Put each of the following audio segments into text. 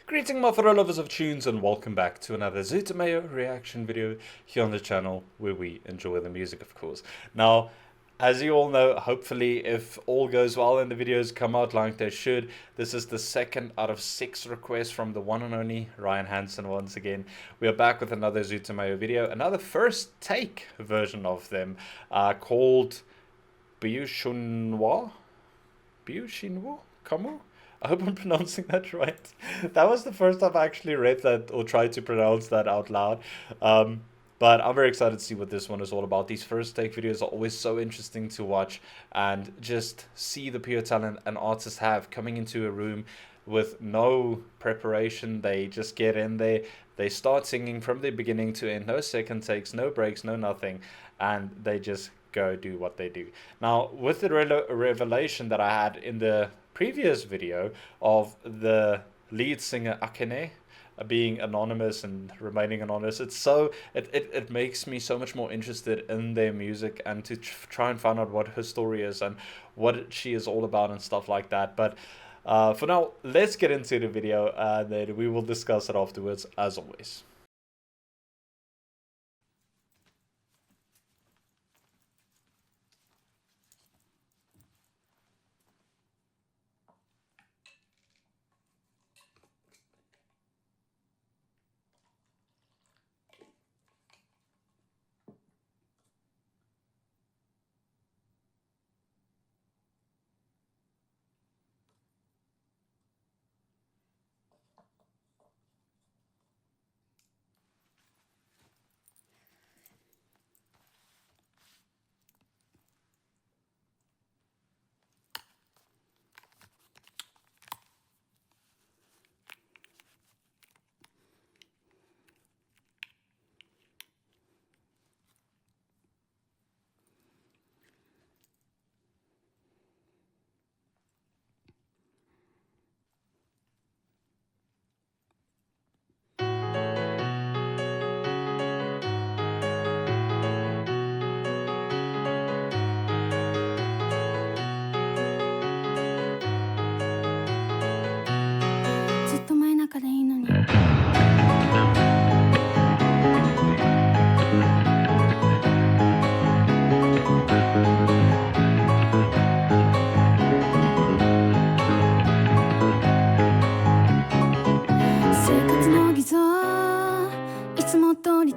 Greeting my fellow lovers of tunes and welcome back to another ZUTOMAYO reaction video here on the channel where we enjoy the music, of course. Now, as you all know, hopefully if all goes well and the videos come out like they should, this is the second out of 6 requests from the one and only Ryan Hansen once again. We are back with another ZUTOMAYO video, another first take version of them called Byoushinwo? Kamu? I hope I'm pronouncing that right. That was the first time I actually read that or tried to pronounce that out loud. But I'm very excited to see what this one is all about. These first take videos are always so interesting to watch and just see the pure talent an artist have coming into a room with no preparation. They just get in there, they start singing from the beginning to end, no second takes, no breaks, no nothing, and they just go do what they do. Now, with the revelation that I had in the previous video of the lead singer Akane being anonymous and remaining anonymous, it makes me so much more interested in their music and to try and find out what her story is and what she is all about and stuff like that. But for now, let's get into the video and then we will discuss it afterwards as always.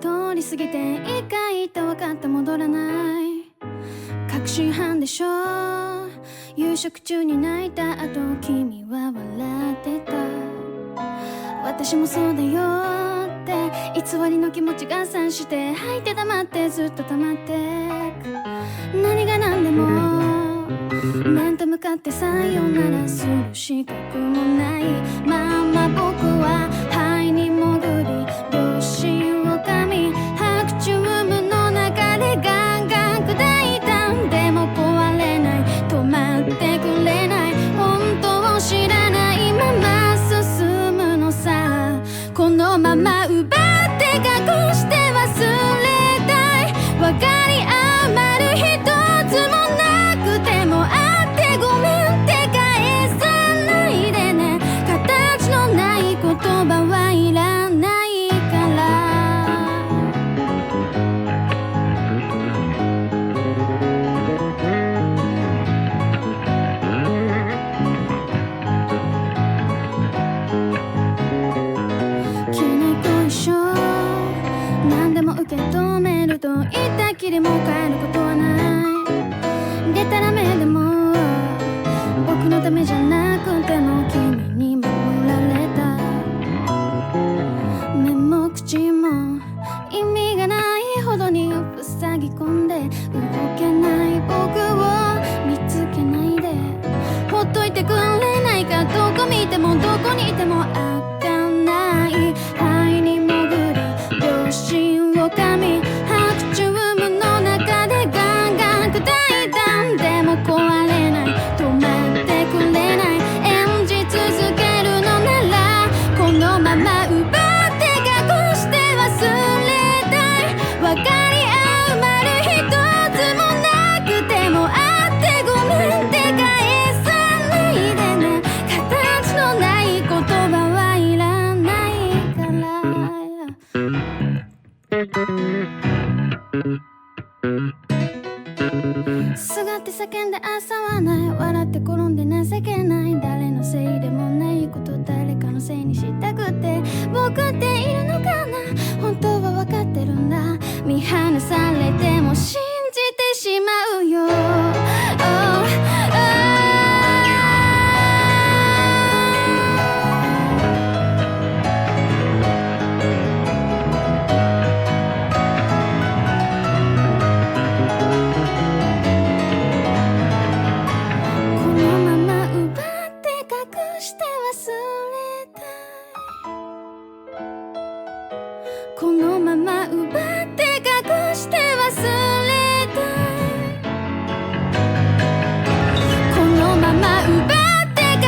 通り過ぎて一回言った分かった戻らない確信犯でしょ夕食中に泣いた後君は笑ってた私もそうだよって偽りの気持ちが散して吐いて黙ってずっと溜まってく何が何でも面と向かってさよならする資格もないまま僕は肺に潜り両親を噛み白チュームの中でガンガン砕いたでも壊れない止まってくれない本当を知らないまま進むのさこのまま奪って隠して忘れたい分かり余る一つもなくてもあってごめんって返さないでね形のない言葉はいらないから何でも受け止めると言ったきりもう変えることはないでたらめでも僕のためじゃなくても君に守られた目も口も意味がないほどに塞ぎ込んで動けない僕を見つけないでほっといてくれないかどこ見てもどこにいても開かない肺に潜り両親を噛み白チュームの中情けない誰のせいでもないこと誰かのせいにしたくて僕っているのかな本当は分かってるんだ見放されても信じてしまうよ、このまま奪って隠して忘れたいこのまま奪って隠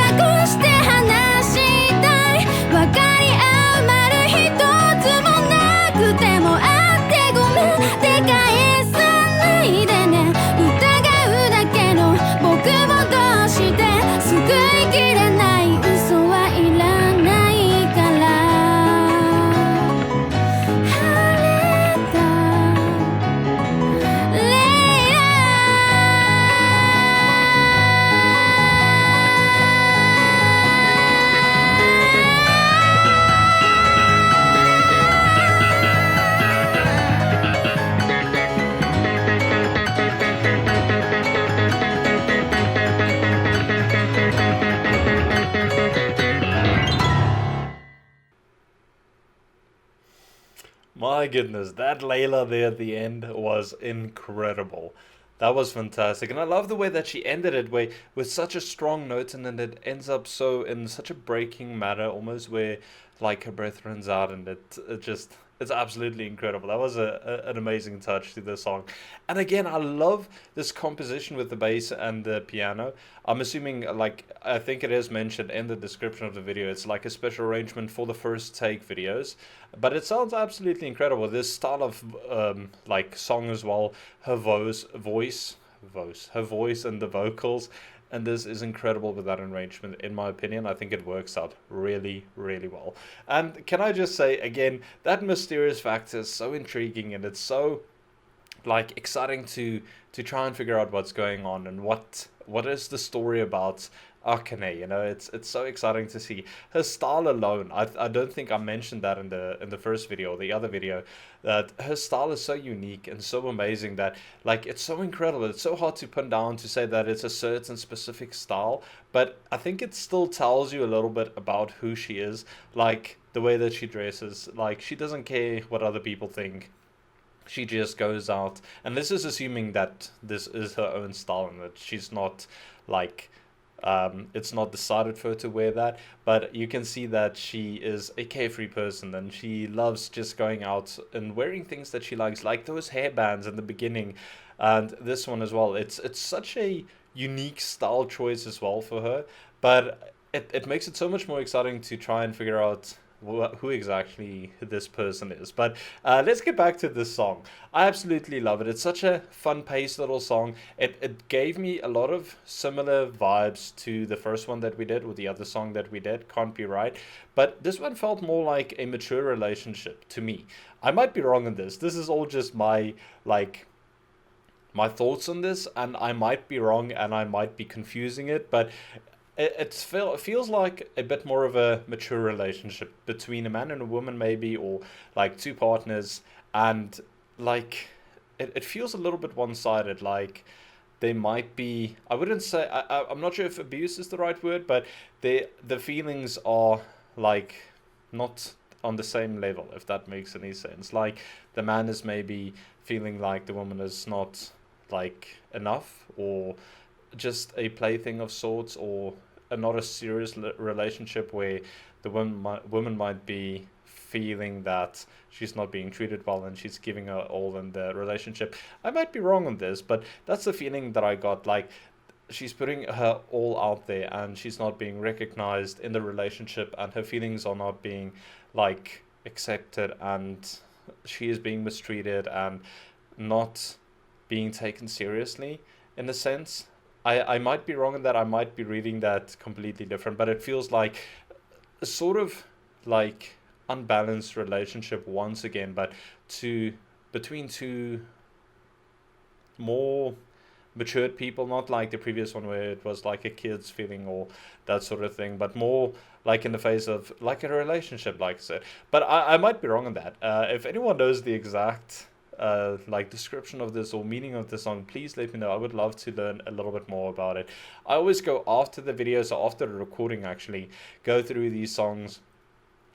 して話したい分かり合うまる一つもなくてもあってごめんって返さないでね疑うだけの僕をどうして救いきれない嘘はいらないからMy goodness, that Layla there at the end was incredible. That was fantastic, and I love the way that she ended it, with such a strong note, and then it ends up so in such a breaking manner, almost where like her breath runs out, and it just it's absolutely incredible. That was an amazing touch to the song, and again, I love this composition with the bass and the piano. I'm assuming, like, I think it is mentioned in the description of the video, it's like a special arrangement for the first take videos, but it sounds absolutely incredible. This style of like song as well, her voice and the vocals, and this is incredible with that arrangement. In my opinion, I think it works out really, really well. And can I just say again, that mysterious factor is so intriguing, and it's so like exciting to try and figure out what's going on and what is the story about Akane. You know, it's so exciting to see her style alone. I don't think I mentioned that in the first video or the other video, that her style is so unique and so amazing that like it's so incredible. It's so hard to pin down to say that it's a certain specific style, but I think it still tells you a little bit about who she is, like the way that she dresses. Like, she doesn't care what other people think. She just goes out, and this is assuming that this is her own style and that she's not like it's not decided for her to wear that, but you can see that she is a carefree person, and she loves just going out and wearing things that she likes, like those hairbands in the beginning, and this one as well. It's such a unique style choice as well for her, but it makes it so much more exciting to try and figure out who exactly this person is. But let's get back to this song. I absolutely love it. It's such a fun-paced little song. It gave me a lot of similar vibes to the first one that we did, or the other song that we did, Can't Be Right. But this one felt more like a mature relationship to me. I might be wrong on this. This is all just my thoughts on this, and I might be wrong, and I might be confusing it, but it feels like a bit more of a mature relationship between a man and a woman, maybe, or like two partners, and like it feels a little bit one-sided. Like, they might be, I wouldn't say, I'm not sure if abuse is the right word, but the feelings are like not on the same level, if that makes any sense. Like, the man is maybe feeling like the woman is not like enough, or just a plaything of sorts, or not a serious relationship, where the woman might be feeling that she's not being treated well and she's giving her all in the relationship. I might be wrong on this, but that's the feeling that I got. Like, she's putting her all out there and she's not being recognized in the relationship, and her feelings are not being like accepted, and she is being mistreated and not being taken seriously, in a sense. I might be wrong in that. I might be reading that completely different, but it feels like a sort of like unbalanced relationship once again, but between two more matured people, not like the previous one where it was like a kid's feeling or that sort of thing, but more like in the phase of like a relationship, like I said. But I might be wrong on that. If anyone knows the exact like description of this or meaning of the song, please let me know. I would love to learn a little bit more about it. I always go after the videos, so after the recording actually, go through these songs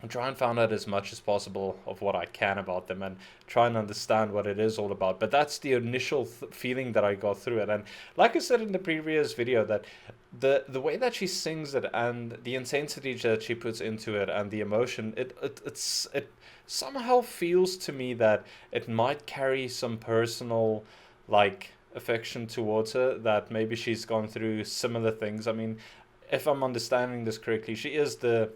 and try and find out as much as possible of what I can about them and try and understand what it is all about. But that's the initial feeling that I got through it. And like I said in the previous video, that the way that she sings it and the intensity that she puts into it and the emotion, it somehow feels to me that it might carry some personal like affection towards her, that maybe she's gone through similar things. I mean, if I'm understanding this correctly, she is the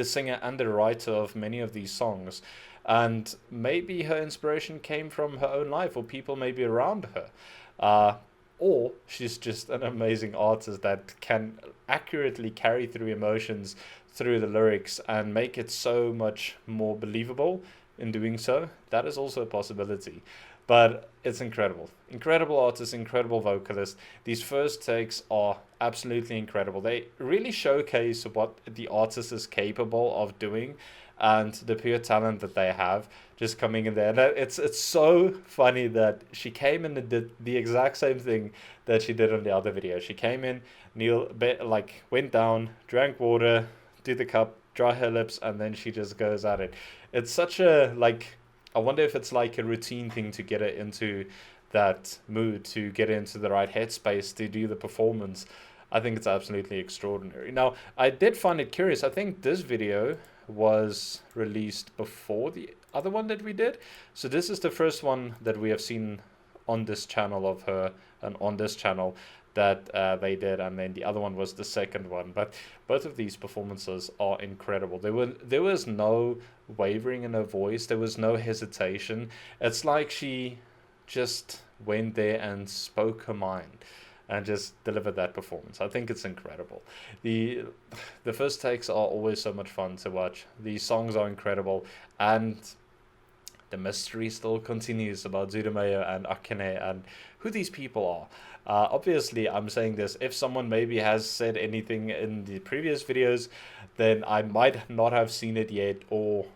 singer and the writer of many of these songs, and maybe her inspiration came from her own life or people maybe around her, or she's just an amazing artist that can accurately carry through emotions through the lyrics and make it so much more believable in doing so. That is also a possibility. But it's incredible. Incredible artist, incredible vocalist. These first takes are absolutely incredible. They really showcase what the artist is capable of doing and the pure talent that they have just coming in there. And it's so funny that she came in and did the exact same thing that she did on the other video. She came in, went down, drank water, did the cup, dry her lips, and then she just goes at it. It's such a I wonder if it's like a routine thing to get it into that mood, to get into the right headspace to do the performance. I think it's absolutely extraordinary. Now, I did find it curious. I think this video was released before the other one that we did. So this is the first one that we have seen on this channel of her and on this channel that they did, and then the other one was the second one. But both of these performances are incredible. There was no wavering in her voice. There was no hesitation. It's like she just went there and spoke her mind and just delivered that performance. I think it's incredible. The first takes are always so much fun to watch. These songs are incredible, and the mystery still continues about ZUTOMAYO and Akane and who these people are. Obviously, I'm saying this, if someone maybe has said anything in the previous videos, then I might not have seen it yet or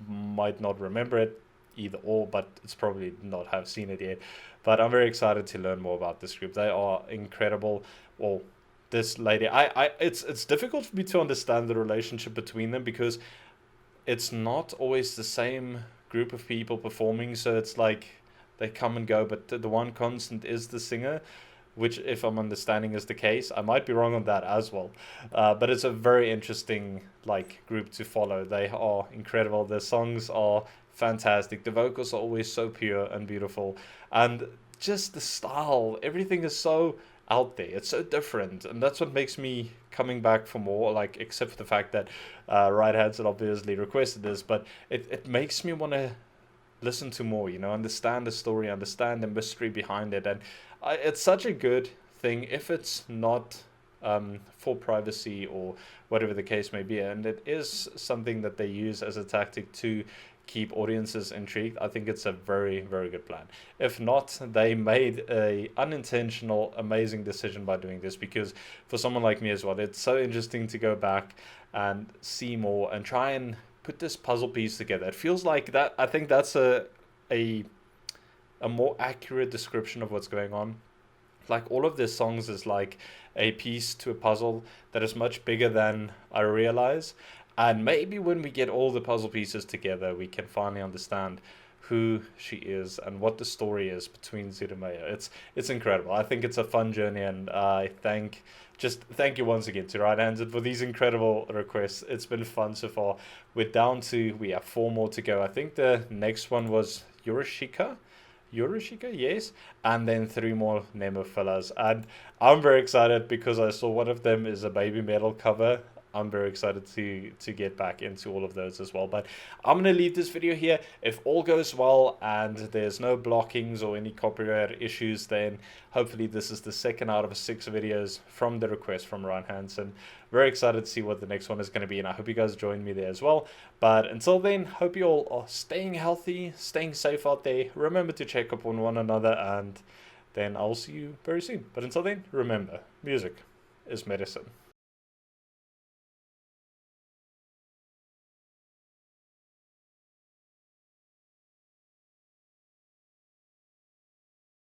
might not remember it, either or, but it's probably not have seen it yet. But I'm very excited to learn more about this group. They are incredible. Well, this lady, it's difficult for me to understand the relationship between them because it's not always the same group of people performing, so it's like they come and go, but the one constant is the singer, which, if I'm understanding, is the case. I might be wrong on that as well, but it's a very interesting group to follow. They are incredible. Their songs are fantastic. The vocals are always so pure and beautiful, and just the style, everything is so out there. It's so different, and that's what makes me coming back for more, except for the fact that Right Hands had obviously requested this, but it makes me want to listen to more, understand the story, understand the mystery behind it. And it's such a good thing if it's not for privacy or whatever the case may be, and it is something that they use as a tactic to keep audiences intrigued. I think it's a very, very good plan. If not, they made a unintentional amazing decision by doing this, because for someone like me as well, it's so interesting to go back and see more and try and put this puzzle piece together. It feels like that. I think that's a more accurate description of what's going on. Like, all of this songs is like a piece to a puzzle that is much bigger than I realize. And maybe when we get all the puzzle pieces together, we can finally understand who she is and what the story is between ZUTOMAYO. It's incredible. I think it's a fun journey, and I thank you once again to Right Hands for these incredible requests. It's been fun so far. We have 4 more to go. I think the next one was Yorishika, yes, and then 3 more Nemo fillers. And I'm very excited because I saw one of them is a Baby Metal cover. I'm very excited to get back into all of those as well. But I'm going to leave this video here. If all goes well and there's no blockings or any copyright issues, then hopefully this is the second out of 6 videos from the request from Ryan Hansen. Very excited to see what the next one is going to be, and I hope you guys join me there as well. But until then, hope you all are staying healthy, staying safe out there. Remember to check up on one another, and then I'll see you very soon. But until then, remember, music is medicine.